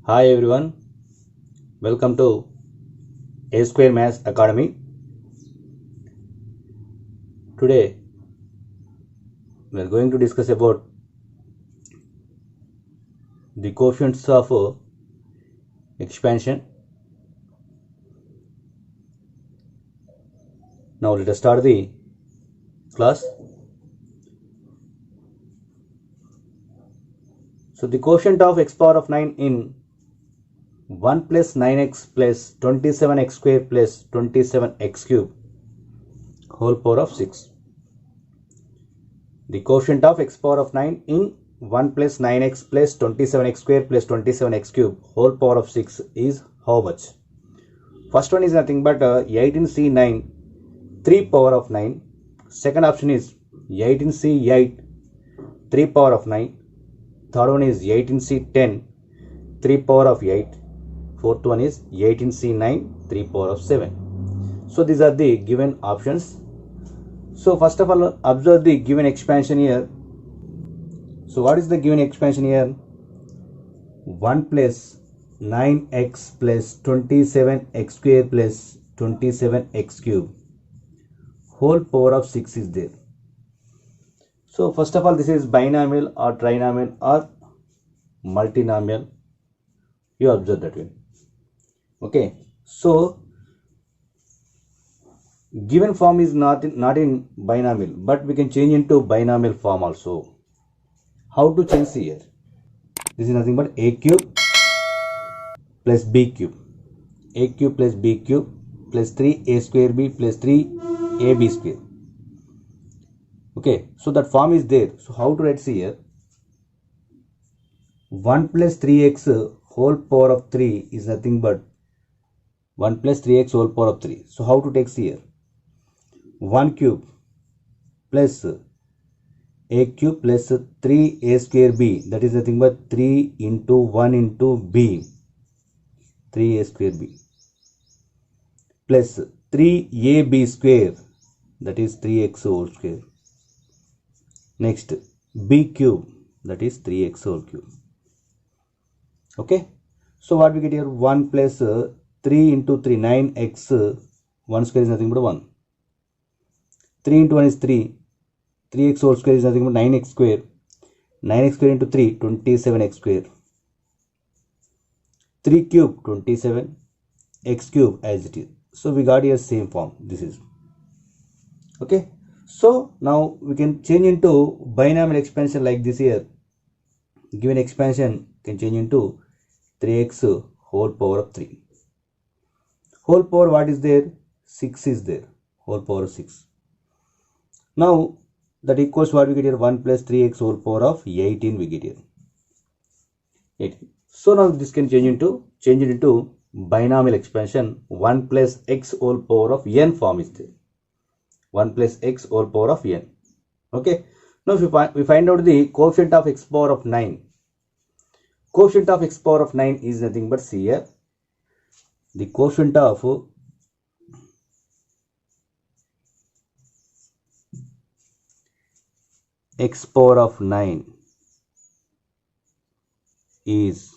Hi everyone, welcome to A Square Maths Academy. Today we are going to discuss about the coefficients of expansion. Now let us start the class. So the quotient of x power of 9 in 1 plus 9x plus 27x square plus 27x cube whole power of 6. The quotient of x power of 9 in 1 plus 9x plus 27x square plus 27x cube whole power of 6 is how much? First one is nothing but 18c9 3 power of 9. Second option is 18c8 3 power of 9. Third one is 18c10 3 power of 8. Fourth one is 18c9 3 power of 7. So these are the given options. So first of all, observe the given expansion here. So what is the given expansion here? 1 plus 9x plus 27x square plus 27x cube whole power of 6 is there. So first of all, this is binomial or trinomial or multinomial. You observe that way. Okay. So given form is not in binomial, but we can change into binomial form also. How to change here? This is nothing but a cube plus b cube. A cube plus b cube plus 3a square b plus 3ab square. Okay, so that form is there. So how to write here? 1 plus 3x whole power of 3 is nothing but 1 plus 3x whole power of 3. So how to take here? 1 cube plus a cube plus 3a square b, that is nothing but 3 into 1 into b, 3a square b, plus 3ab square, that is 3x whole square. Next, b cube, that is 3x whole cube. Okay, so what we get here? 1 plus 3 into 3, 9x, 1 square is nothing but 1. 3 into 1 is 3, 3x whole square is nothing but 9x square. 9x square into 3, 27x square. 3 cube, 27, x cube as it is. So we got here same form. This is okay. So now we can change into binomial expansion like this here. Given expansion can change into 3x whole power of 3. Whole power what is there? 6 is there. Whole power of 6. Now that equals what we get here? 1 plus 3x whole power of 18 we get here. 18. So now this can change it into binomial expansion. 1 plus x whole power of n form is there. 1 plus x whole power of n. Okay. Now if we find out the coefficient of x power of 9. Coefficient of x power of 9 is nothing but see here. The quotient of x power of 9 is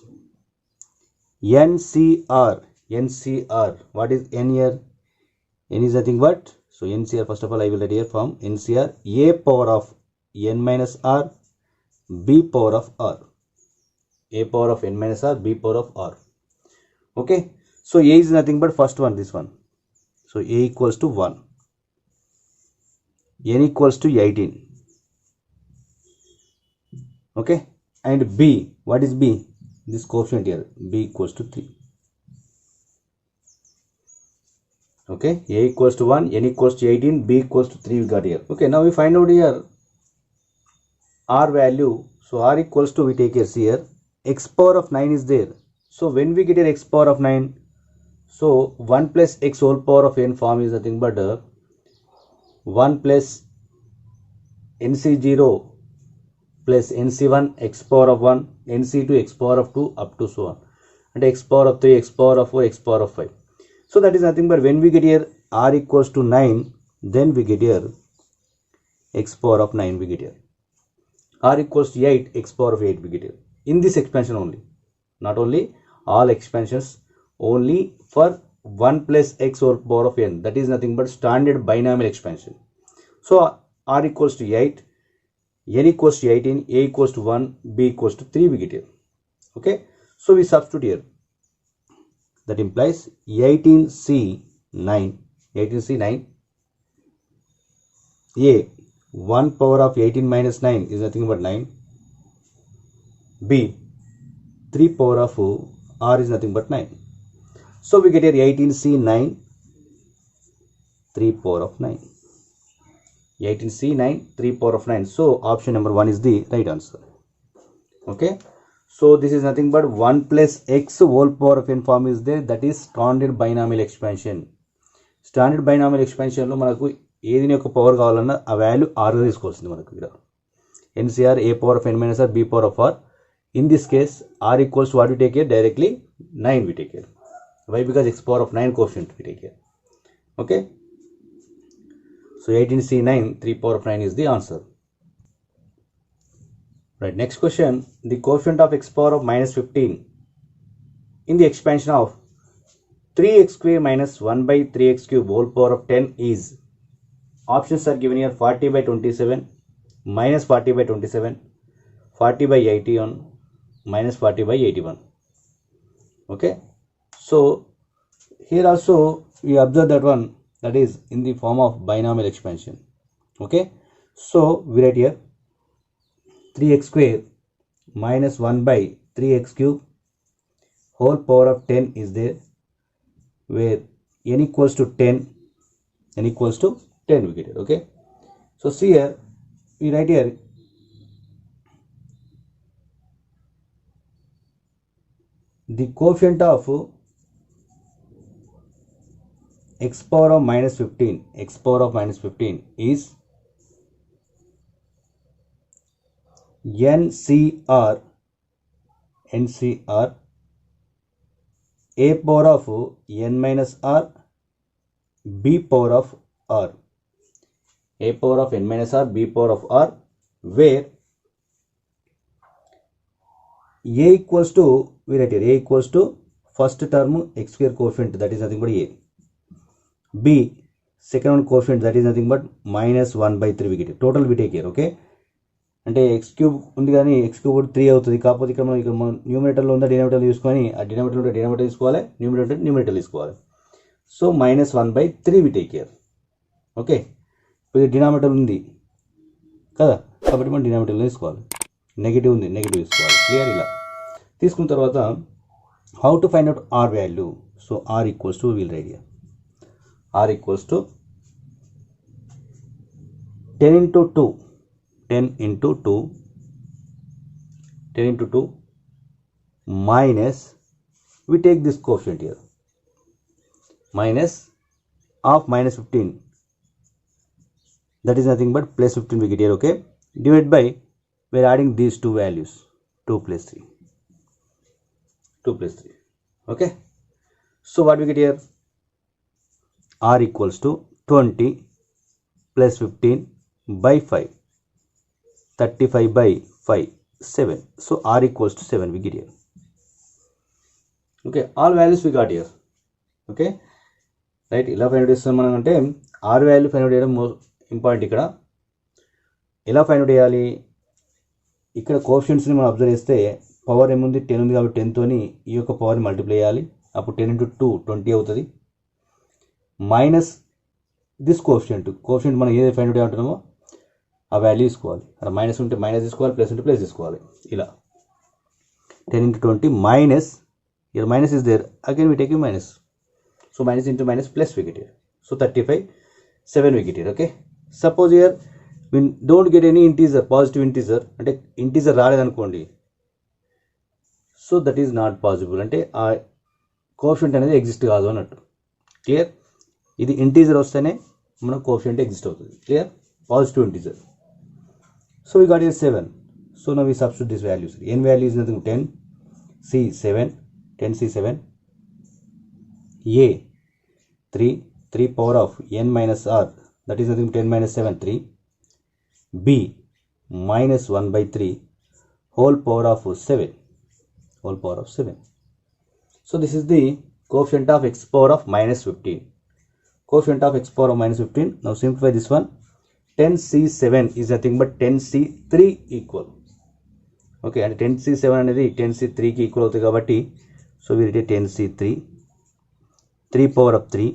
NCR. NCR. What is n here? N is nothing but, so NCR, first of all I will write here from NCR, a power of n minus r, b power of r. A power of n minus r, b power of r. Okay. So a is nothing but first one, this one. So a equals to 1. N equals to 18. Okay. And b, what is b? This coefficient here, b equals to 3. Okay. A equals to 1, n equals to 18, b equals to 3 we got here. Okay. Now we find out here r value. So r equals to, we take here, x power of 9 is there. So when we get here x power of 9, so 1 plus x whole power of n form is nothing but 1 plus nc0 plus nc1 x power of 1, nc2 x power of 2 up to so on, and x power of 3, x power of 4, x power of 5. So that is nothing but when we get here r equals to 9, then we get here x power of 9 we get here. R equals to 8, x power of 8 we get here. In this expansion only. Not only all expansions only for 1 plus x whole power of n, that is nothing but standard binomial expansion. So r equals to 8, n equals to 18, a equals to 1, b equals to 3 we get here. Okay, so we substitute here. That implies 18c9 a 1 power of 18 minus 9 is nothing but 9, b 3 power of r is nothing but 9. So we get here 18c9 3 power of 9, 18c9 3 power of 9. So option number 1 is the right answer. Okay, so this is nothing but 1 plus x whole power of n form is there, that is standard binomial expansion. Standard binomial expansion లో మనకు ఏది యొక్క power కావాలన్నా ఆ value r గా తీసుకోవాల్సింది మనకు ఇక్కడ. NCR a power of n minus r b power of r. In this case r equals to what we take here directly 9 we take here. Why? Because x power of 9 coefficient we take here. Okay, so 18c9 3 power of 9 is the answer. Right, next question. The coefficient of x power of minus 15 in the expansion of 3x square minus 1 by 3x cube whole power of 10 is, options are given here: 40 by 27, minus 40 by 27, 40 by 81, minus 40 by 81. Okay, so here also we observe that one, that is in the form of binomial expansion. Okay, so we write here 3x square minus 1 by 3x cube whole power of 10 is there, where n equals to 10 we get it. Okay, so see here we write here the coefficient of x power of minus 15 is NCR a power of n minus r b power of r, a power of n minus r b power of r, where a equals to, we write here a equals to first term x square coefficient, that is nothing but a, b second one coefficient, that is nothing but minus 1 by 3 we get it. Total we take here. Okay, అంటే X cube ఉంది కానీ X cube 3 అవుతుంది, కాకపోతే ఇక్కడ మనం న్యూమరేటర్లో ఉందా denominator తీసుకొని ఆ డినామినేటర్ ఉంటే డినామినేటర్ తీసుకోవాలి, న్యూమరేటర్ తీసుకోవాలి. So minus 1 by 3 we take care. Okay, ఇప్పుడు డినామినేటర్ ఉంది కదా కాబట్టి మనం డినామినేటర్లో తీసుకోవాలి, నెగిటివ్ ఉంది నెగిటివ్ తీసుకోవాలి. క్లియర్? ఇలా తీసుకున్న తర్వాత how to find out R value. So R equals to, we'll write here R equals to 10 into 2 minus, we take this coefficient here, minus of minus 15, that is nothing but plus 15 we get here. Okay, divided by, we are adding these two values, 2 plus 3. Okay, so what we get here, r equals to 20 plus 15 by 5, 35 by 5, 7. So r equals to 7 we get here. Okay, all values we got here. Okay, right, ఇలా find out చేస్తాం మనం అంటే r value find out చేయడం important. ఇక్కడ ఎలా find out చేయాలి, ఇక్కడ కోఎఫిషియెంట్స్ని మనం అబ్జర్వ్ చేస్తే పవర్ ఏముంది 10 ఉంది కాబట్టి 10 తోని ఈ యొక్క పవర్ని మల్టిప్లై చేయాలి, అప్పుడు 10 into 2 20 అవుతుంది, మైనస్ దిస్ కోఎఫిషియెంట్ మనం ఏది ఫైండ్ అవుట్ చేయాలంటున్నామో ఆ వాల్యూ తీసుకోవాలి, అలా మైనస్ ఉంటే మైనస్ తీసుకోవాలి, ప్లస్ ఉంటే ప్లస్ తీసుకోవాలి. ఇలా 10 into 20 minus, here minus is there, again we take a minus, so minus into minus plus we get here, so 35 7 we get here. Okay, suppose here we don't get any integer, positive integer, అంటే integer రాలేదనుకోండి, so that is not possible, అంటే ఆ coefficient అనేది exist కాదు అన్నట్టు. Clear? ఇది integer వస్తేనే మన కోఎఫిషియంట్ ఎగ్జిస్ట్ అవుతుంది. Clear? Positive integer. So we got here 7. So now we substitute these values. N value is nothing 10, C7, 10C7, A 3 power of n minus r, that is nothing 10 minus 7 3, B minus 1 by 3 whole power of 7. So this is the coefficient of x power of minus 15. Coefficient of x power of minus 15. Now simplify this one. 10c7 is nothing but 10c3 equal. Okay, and 10c7 అనేది 10c3 కి equal అవుతుంది కాబట్టి so we write 10c3 3 power of 3.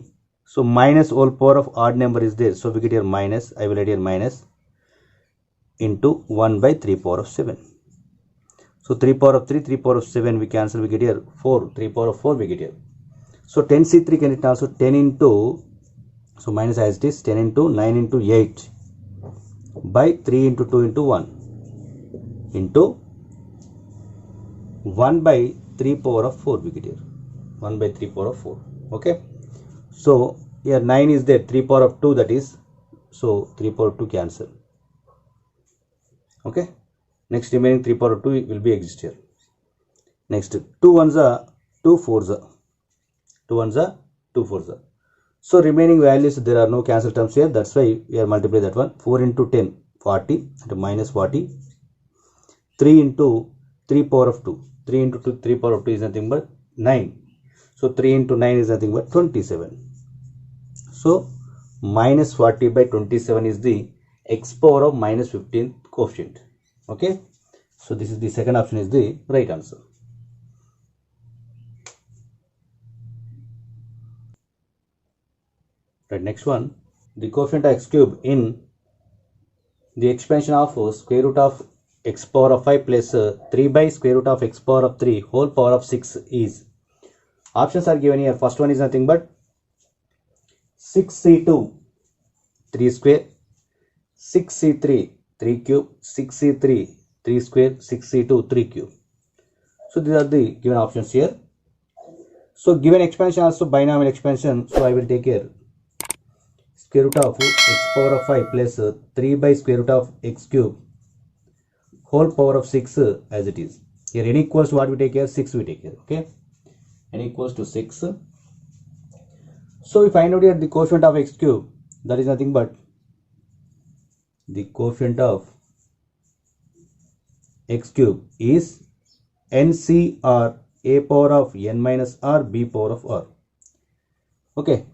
So minus whole power of odd number is there, so we get here minus, I will write here minus into 1 by 3 power of 7. So 3 power of 3, 3 power of 7 we cancel, we get here 4, 3 power of 4 we get here. So 10c3 can it also 10 into, so minus as it is 10 into 9 into 8 by 3 into 2 into 1 into 1 by 3 power of 4 we get here, 1 by 3 power of 4. Okay, so here 9 is there, 3 power of 2, that is, so 3 power of 2 cancel. Okay, next remaining 3 power of 2 will be exist here. Next 2 ones are 2 fours are 2 ones are 2 fours are. So remaining values, there are no cancel terms here, that's why we are multiply that one. 4 into 10 40 into minus 40. 3 into 3 power of 2, 3 into 2 3 power of 2 is nothing but 9. So 3 into 9 is nothing but 27. So minus 40 by 27 is the x power of minus 15 coefficient. Okay, so this is the second option is the right answer. Right, next one, the coefficient of x cube in the expansion of square root of x power of 5 plus 3 by square root of x power of 3 whole power of 6 is. Options are given here. First one is nothing but 6c2 3 square, 6c3 3 cube, 6c3 3 square, 6c2 3 cube. So these are the given options here. So given expansion also binomial expansion, so I will take here square root of x power of 5 plus 3 by square root of x cube whole power of 6 as it is. Here n equals to what we take here, 6 we take here. Okay, n equals to 6. So we find out here the coefficient of x cube, that is nothing but the coefficient of x cube is NCR a power of n minus r b power of r. Okay,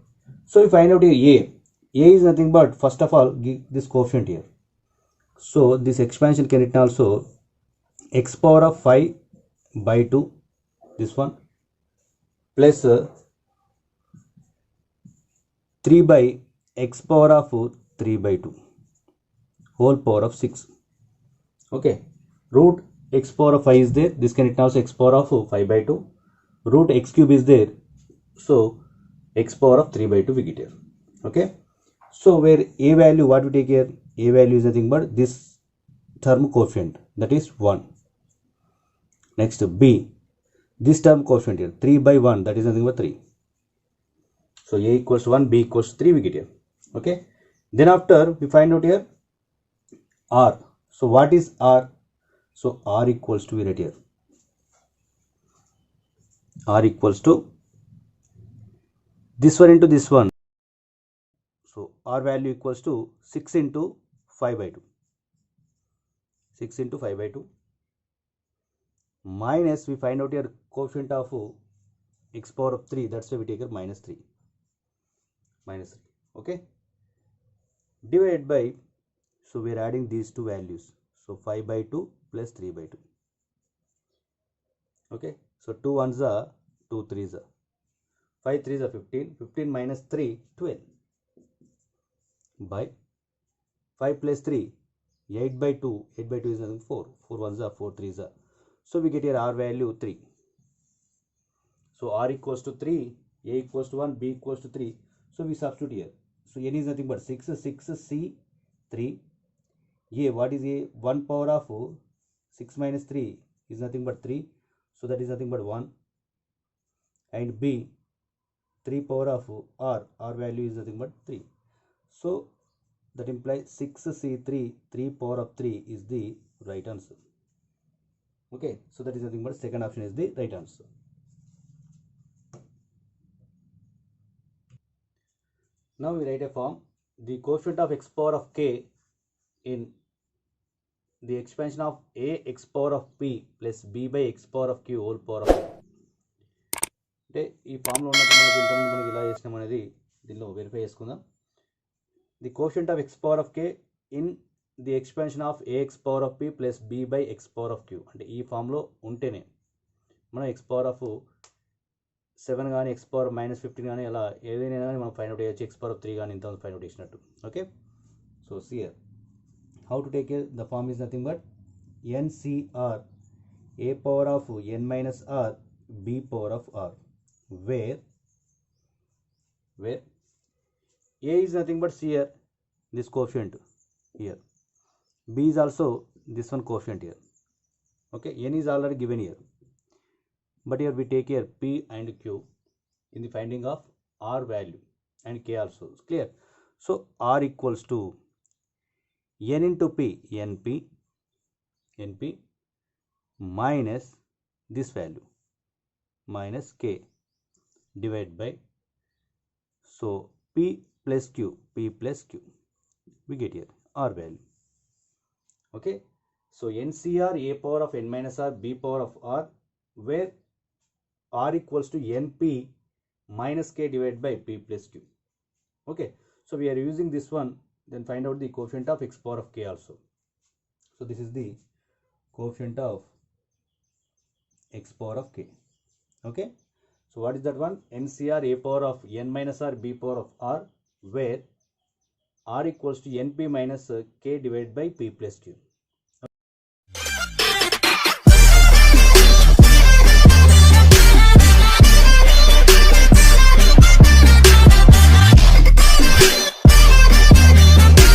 so we find out here a is nothing but, first of all, give this coefficient here. So this expansion can written also x power of 5 by 2, this one, plus 3 by x power of 3 by 2 whole power of 6. Okay, root x power of 5 is there, this can written also x power of 5 by 2, root x cube is there, so x power of 3 by 2 we get here. Okay, so where a value, what we take here, a value is nothing but this term coefficient, that is 1. Next b, this term coefficient here 3 by 1, that is nothing but 3. So a equals 1, b equals 3 we get here. Okay, then after we find out here r. So what is r? So r equals to, we write here r equals to this one into this one. So r value equals to 6 into 5 by 2, 6 into 5 by 2 minus, we find out here coefficient of x power of 3, that's why we take here minus 3, minus 3. Okay, divided by, so we are adding these two values, so 5 by 2 plus 3 by 2. Okay, so 2 ones are 2 threes are 5 threes are 15, 15 minus 3 12 by 5 plus 3 8 by 2, 8 by 2 is nothing 4, 4 ones are 4 threes are. So we get here r value 3. So r equals to 3, a equals to 1, b equals to 3. So we substitute here. So n is nothing but 6, 6 c 3. A, what is a? 1 power of 6 minus 3 is nothing but 3. So that is nothing but 1. And b, 3 power of r value is nothing but 3. So that implies 6c3 3 power of 3 is the right answer. Okay, so that is nothing but second option is the right answer. Now we write a form, the coefficient of x power of k in the expansion of a x power of p plus b by x power of q whole power of n. అంటే ఈ ఫామ్లో ఉన్నప్పుడు మనకి ఇంతకుముందు మనకి ఇలా చేసినాం అనేది దీనిలో వెరిఫై చేసుకుందాం. The coefficient of X power of K in the expansion of A X power of P plus B by X power of Q. అంటే ఈ ఫామ్లో ఉంటేనే మనం ఎక్స్ పవర్ ఆఫ్ 7 కానీ ఎక్స్ పవర్ -15 కానీ అలా ఏదైనా కానీ మనం ఫైండ్ అవుట్ చేయొచ్చు. ఎక్స్ పవర్ ఆఫ్ 3 కానీ ఇంత ఫైండ్ అవుట్ చేసినట్టు. ఓకే, సో సియర్ how to take the form is nothing but n C r a power of n minus r b power of r, where a is nothing but here this coefficient here, b is also this one coefficient here. Okay, n is already given here, but here we take here p and q in the finding of r value and k also. Clear? So r equals to n into p, np minus this value minus k divided by, so p plus q, we get here r value. Okay, so NCR a power of n minus r b power of r, where r equals to np minus k divided by p plus q. Okay, so we are using this one, then find out the coefficient of x power of k also. So this is the coefficient of x power of k. Okay, so what is that one? NCR a power of n minus r b power of r, where r equals to np minus k divided by p plus q.